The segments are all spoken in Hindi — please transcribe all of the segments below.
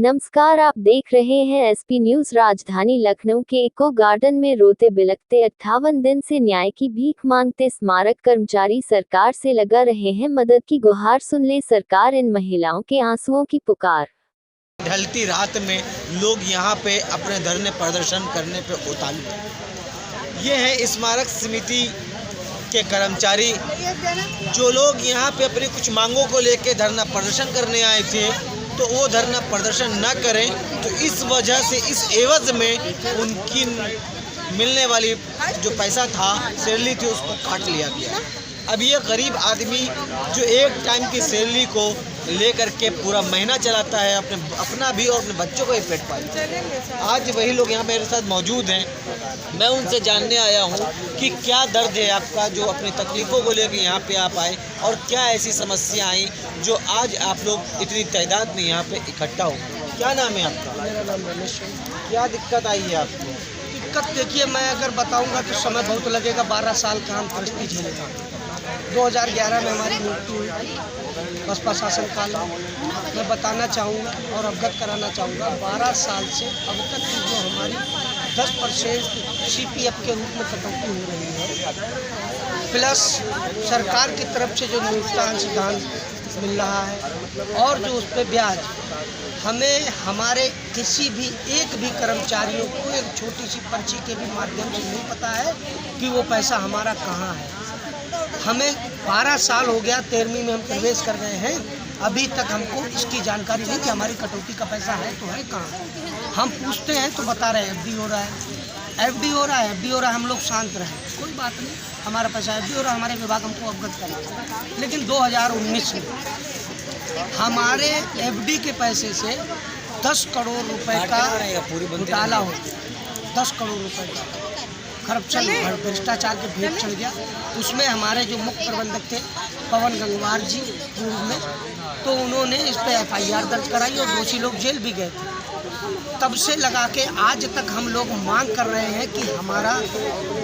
नमस्कार, आप देख रहे हैं एसपी न्यूज। राजधानी लखनऊ के इको गार्डन में रोते बिलखते 58 दिन से न्याय की भीख मांगते स्मारक कर्मचारी सरकार से लगा रहे हैं मदद की गुहार। सुन ले सरकार इन महिलाओं के आंसुओं की पुकार। ढलती रात में लोग यहाँ पे अपने धरने प्रदर्शन करने पे उतारू हैं। ये है स्मारक समिति के कर्मचारी, जो लोग यहाँ पे अपनी कुछ मांगों को लेके धरना प्रदर्शन करने आए थे, तो वो धरना प्रदर्शन न करें, तो इस वजह से इस एवज में उनकी मिलने वाली जो पैसा था, सैलरी थी, उसको काट लिया गया। अब ये गरीब आदमी जो एक टाइम की सैलरी को लेकर के पूरा महीना चलाता है, अपना भी और अपने बच्चों को ही पेट पालता है। आज वही लोग यहाँ मेरे साथ मौजूद हैं। मैं उनसे जानने आया हूँ कि क्या दर्द है आपका, जो अपनी तकलीफ़ों को लेकर यहाँ पे आप आए, और क्या ऐसी समस्या आई जो आज आप लोग इतनी तादाद में यहाँ पे इकट्ठा हो। क्या नाम है आपका? मेरा नाम रमेश है। क्या दिक्कत आई है आपको? दिक्कत देखिए, मैं अगर बताऊंगा तो समय बहुत लगेगा। 12 साल का हम परिस्थिति झेलेगा। 2011 में हमारी मृत्यु हुई बसपा शासन काल में। मैं बताना चाहूँगा और अवगत कराना चाहूँगा, 12 साल से अब तक की जो हमारी 10% CPF के रूप में कटौती हो रही है, प्लस सरकार की तरफ से जो न्यूनतम सिद्धांत मिल रहा है, और जो उस पर ब्याज, हमें हमारे किसी भी एक भी कर्मचारियों को एक छोटी सी पर्ची के भी माध्यम से नहीं पता है कि वो पैसा हमारा कहाँ है। हमें 12 साल हो गया, 13वीं में हम प्रवेश कर रहे हैं, अभी तक हमको इसकी जानकारी नहीं कि हमारी कटौती का पैसा है तो है कहाँ। हम पूछते हैं तो बता रहे हैं FD हो रहा है, FD हो रहा है, FD हो रहा है। हम लोग शांत रहे, कोई बात नहीं, हमारा पैसा FD हो रहा है, हमारे विभाग हमको अवगत करें। लेकिन 2019 में हमारे FD के पैसे से 10 करोड़ रुपए का घोटाला हो गया। 10 करोड़ रुपए का करप्शन, भ्रष्टाचार के भेद चढ़ गया। उसमें हमारे जो मुख्य प्रबंधक थे पवन गंगवार जी पूर्व में, तो उन्होंने इस पर FIR दर्ज कराई और दोषी लोग जेल भी गए थे। तब से लगा के आज तक हम लोग मांग कर रहे हैं कि हमारा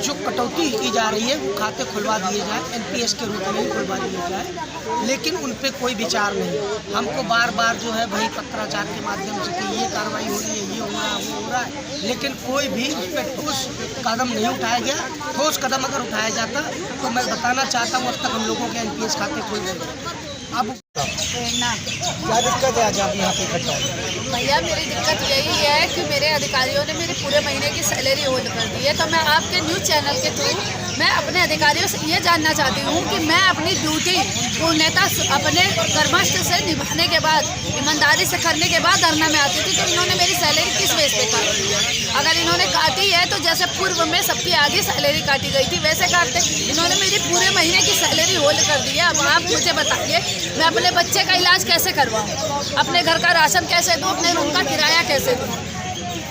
जो कटौती की जा रही है वो खाते खुलवा दिए जाए, NPS के रूप में ही खुलवा दिए जाए, लेकिन उन पे कोई विचार नहीं। हमको बार बार जो है वही पत्राचार के माध्यम से कि ये कार्रवाई हो रही है, ये हो रहा है, वो हो रहा है, लेकिन कोई भी उस पर ठोस कदम नहीं उठाया गया। ठोस कदम अगर उठाया जाता तो मैं बताना चाहता हूँ, अब तक हम लोगों के NPS खाते खुल गए। अब क्या दिक्कत है आज आप यहाँ पे इकट्ठा हो? भैया, मेरी दिक्कत यही है कि मेरे अधिकारियों ने मेरे पूरे महीने की सैलरी होल्ड कर दी है। तो मैं आपके न्यूज़ चैनल के थ्रू मैं अपने अधिकारियों से ये जानना चाहती हूँ कि मैं अपनी ड्यूटी पूर्णतः अपने कर्मठ से निभाने के बाद, ईमानदारी से करने के बाद धरना में आती थी, तो इन्होंने मेरी सैलरी किस बेस पे काटी है? अगर इन्होंने काटी है तो जैसे पूर्व में सबकी आगे सैलरी काटी गई थी वैसे काटते। इन्होंने मेरी पूरे महीने की सैलरी होल्ड कर दी है। अब आप मुझे बताइए, मैं अपने बच्चे का इलाज कैसे करवाऊँ, अपने घर का राशन कैसे दूँ, अपने रूम का किराया कैसे दूँ?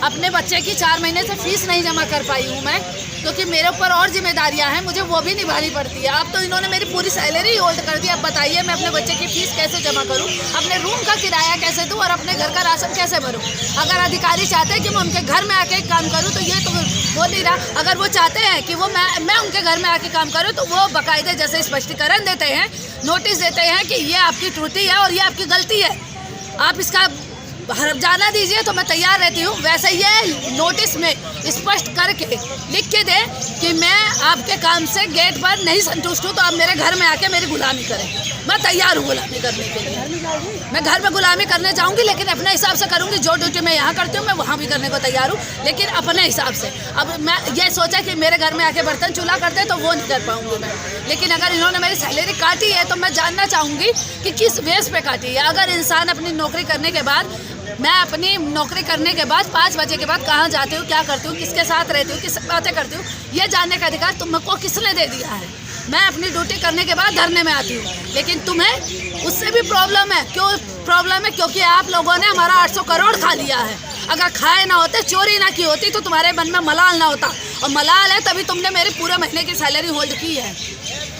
अपने बच्चे की 4 महीने से फीस नहीं जमा कर पाई हूँ मैं, क्योंकि मेरे ऊपर और जिम्मेदारियाँ हैं, मुझे वो भी निभानी पड़ती है। अब तो इन्होंने मेरी पूरी सैलरी होल्ड कर दी। अब बताइए, मैं अपने बच्चे की फीस कैसे जमा करूँ, अपने रूम का किराया कैसे दूँ, और अपने घर का राशन कैसे भरूँ? अगर अधिकारी चाहते हैं कि मैं उनके घर में आके काम करूँ तो ये तो वो नहीं रहा। अगर वो चाहते हैं कि वो मैं उनके घर में आके काम करूँ तो वो बाकायदे जैसे स्पष्टीकरण देते हैं, नोटिस देते हैं कि ये आपकी त्रुटि है और ये आपकी गलती है, आप इसका जाना दीजिए, तो मैं तैयार रहती हूँ। वैसे ये नोटिस में स्पष्ट करके लिख के दे कि मैं आपके काम से गेट पर नहीं संतुष्ट हूँ, तो आप मेरे घर में आके मेरी गुलामी करें। मैं तैयार हूँ गुलामी करने के लिए। मैं घर में गुलामी करने जाऊँगी, लेकिन अपने हिसाब से करूँगी। जो ड्यूटी मैं यहाँ करती हूँ मैं वहाँ भी करने को तैयार हूँ, लेकिन अपने हिसाब से। अब मैं ये सोचा कि मेरे घर में आके बर्तन चूल्हा करते तो वो नहीं कर पाऊँगी मैं, लेकिन अगर इन्होंने मेरी सैलरी काटी है तो मैं जानना चाहूँगी कि किस बेस पे काटी है। अगर इंसान अपनी नौकरी करने के बाद, मैं अपनी नौकरी करने के बाद 5 बजे के बाद कहाँ जाती हूँ, क्या करती हूँ, किसके साथ रहती हूँ, किस बातें करती हूँ, ये जानने का अधिकार तुमको किसने दे दिया है? मैं अपनी ड्यूटी करने के बाद धरने में आती हूँ, लेकिन तुम्हें उससे भी प्रॉब्लम है। क्यों प्रॉब्लम है? क्योंकि आप लोगों ने हमारा 800 करोड़ खा लिया है। अगर खाए ना होते, चोरी ना की होती, तो तुम्हारे मन में मलाल ना होता, और मलाल है तभी तुमने मेरी पूरे महीने की सैलरी होल्ड की है।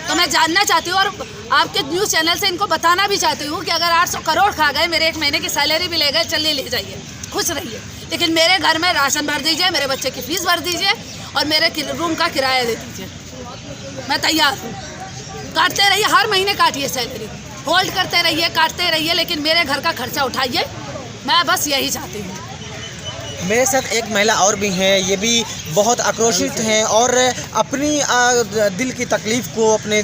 तो मैं जानना चाहती हूँ, और आपके न्यूज़ चैनल से इनको बताना भी चाहती हूँ कि अगर 800 करोड़ खा गए, मेरे 1 महीने की सैलरी भी ले गए, चलिए ले जाइए, खुश रहिए, लेकिन मेरे घर में राशन भर दीजिए, मेरे बच्चे की फीस भर दीजिए, और मेरे रूम का किराया दे दीजिए। मैं तैयार हूँ। काटते रहिए, हर महीने काटिए सैलरी, होल्ड करते रहिए, काटते रहिए, लेकिन मेरे घर का खर्चा उठाइए। मैं बस यही चाहती हूँ। मेरे साथ एक महिला और भी हैं, ये भी बहुत आक्रोशित हैं और अपनी दिल की तकलीफ़ को, अपने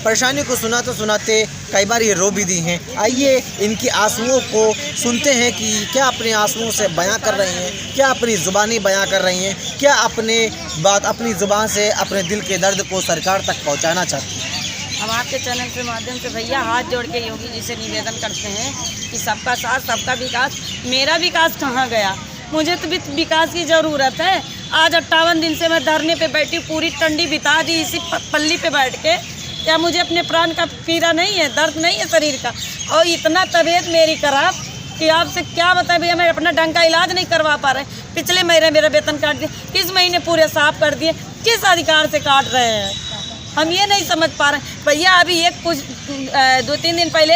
परेशानी को सुनाते सुनाते कई बार ये रो भी दी हैं। आइए इनकी आंसुओं को सुनते हैं कि क्या अपने आंसुओं से बयां कर रही हैं, क्या अपनी ज़ुबानी बयां कर रही हैं, क्या अपनी ज़ुबान से अपने दिल के दर्द को सरकार तक पहुंचाना चाहती हैं। हम आपके चैनल के माध्यम से भैया हाथ जोड़ के योगी जी से निवेदन करते हैं कि सबका साथ सबका विकास। मेरा विकास कहाँ गया? मुझे तो विकास की ज़रूरत है। आज 58 दिन से मैं धरने पे बैठी, पूरी टंडी बिता दी इसी पल्ली पे बैठ के। क्या मुझे अपने प्राण का पीड़ा नहीं है, दर्द नहीं है शरीर का? और इतना तबीयत मेरी खराब कि आपसे क्या बताएं भैया, मैं अपना ढंग का इलाज नहीं करवा पा रहे। पिछले महीने मेरा वेतन काट दिया, इस महीने पूरे साफ कर दिए। किस अधिकार से काट रहे हैं? हम ये नहीं समझ पा रहे भैया। अभी कुछ 2-3 दिन पहले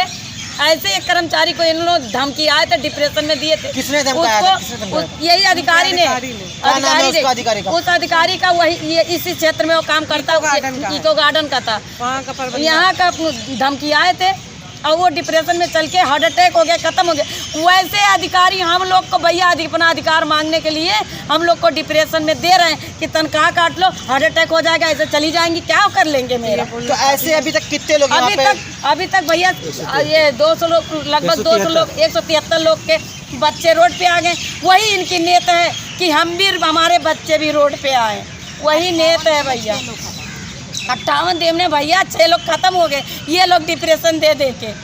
ऐसे एक कर्मचारी को इन लोग धमकी आए थे, डिप्रेशन में दिए थे। किसने धमकाया था? यही अधिकारी ने। उस अधिकारी का वही इसी क्षेत्र में वो काम करता है, इको गार्डन का था, यहाँ का धमकी आए थे और वो डिप्रेशन में चल के हार्ट अटैक हो गया, ख़त्म हो गया। वैसे अधिकारी हम लोग को भैया अपना अधिकार मांगने के लिए हम लोग को डिप्रेशन में दे रहे हैं कि तनख्वाह काट लो, हार्ट अटैक हो जाएगा, ऐसे चली जाएंगी, क्या कर लेंगे मेरा? तो ऐसे अभी तक कितने लोग अभी तक भैया ये 200 लोग, लगभग 200 लोग, 173 लोग के बच्चे रोड पे आ गए। वही इनकी नीयत है कि हम भी, हमारे बच्चे भी रोड पे आए, वही नीयत है भैया। 58 दिन में भैया 6 लोग ख़त्म हो गए, ये लोग डिप्रेशन दे के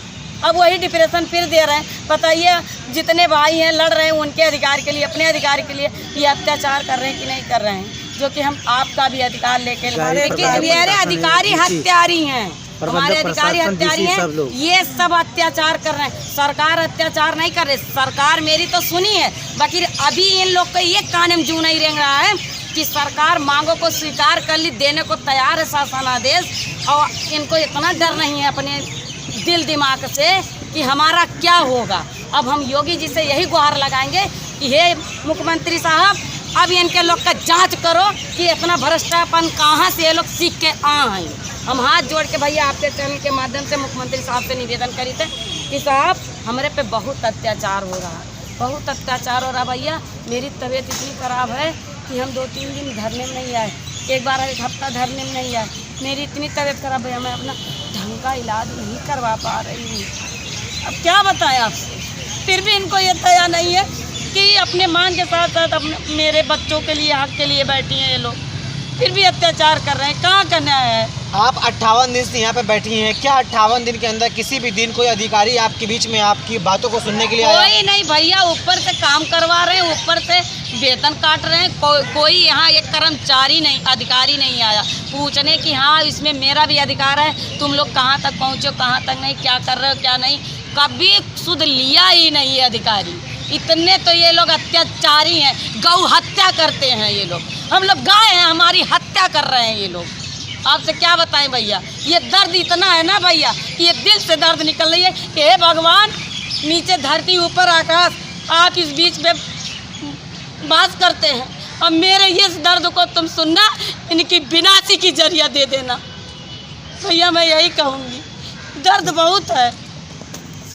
अब वही डिप्रेशन फिर दे रहे हैं। बताइए जितने भाई हैं लड़ रहे हैं उनके अधिकार के लिए, अपने अधिकार के लिए, ये अत्याचार कर रहे हैं कि नहीं कर रहे हैं? जो कि हम आपका भी अधिकार लेके, मेरे अधिकारी हत्यारी हैं, हमारे अधिकारी हत्यारी हैं, ये सब अत्याचार कर रहे हैं। सरकार अत्याचार नहीं कर रही, सरकार मेरी तो सुनी है, बाकी अभी इन लोग को ये कान में जू नहीं रेंग रहा है कि सरकार मांगों को स्वीकार कर ली, देने को तैयार है शासनादेश, और इनको इतना डर नहीं है अपने दिल दिमाग से कि हमारा क्या होगा। अब हम योगी जी से यही गुहार लगाएंगे कि हे मुख्यमंत्री साहब, अब इनके लोग का जांच करो कि इतना भ्रष्टापन कहाँ से ये लोग सीख के आए। हम हाथ जोड़ के भैया आपके चैनल के माध्यम से मुख्यमंत्री साहब से निवेदन करी थे कि साहब हमारे पे बहुत अत्याचार हो रहा है, बहुत अत्याचार हो रहा भैया। मेरी तबीयत इतनी ख़राब है कि हम 2-3 दिन धरने में नहीं आए, एक बार 1 हफ्ता धरने में नहीं आए। मेरी इतनी तबीयत खराब है, मैं अपना ढंग का इलाज नहीं करवा पा रही हूँ। अब क्या बताएं आपसे? फिर भी इनको ये दया नहीं है कि अपने मान के साथ साथ अपने मेरे बच्चों के लिए, हक के लिए बैठी हैं ये लोग, फिर भी अत्याचार कर रहे हैं। कहाँ करना है? आप 58 दिन से यहाँ पे बैठी हैं, क्या 58 दिन के अंदर किसी भी दिन कोई अधिकारी आपके बीच में आपकी बातों को सुनने के लिए आया? कोई नहीं भैया, ऊपर से काम करवा रहे हैं, ऊपर से वेतन काट रहे हैं। कोई यहाँ एक कर्मचारी नहीं, अधिकारी नहीं आया पूछने कि हाँ इसमें मेरा भी अधिकार है, तुम लोग कहाँ तक पहुँचे, कहाँ तक नहीं, क्या कर रहे हो क्या नहीं। कभी सुध लिया ही नहीं है अधिकारी। इतने तो ये लोग अत्याचारी हैं, गौ हत्या करते हैं ये लोग। हम लोग गाय हैं, हमारी हत्या कर रहे हैं ये लोग। आपसे क्या बताएं भैया, ये दर्द इतना है ना भैया कि ये दिल से दर्द निकल रही है कि हे भगवान, नीचे धरती ऊपर आकाश, आप इस बीच में बात करते हैं। अब मेरे इस दर्द को तुम सुनना, इनकी विनाशी की जरिया दे देना भैया। मैं यही कहूँगी, दर्द बहुत है।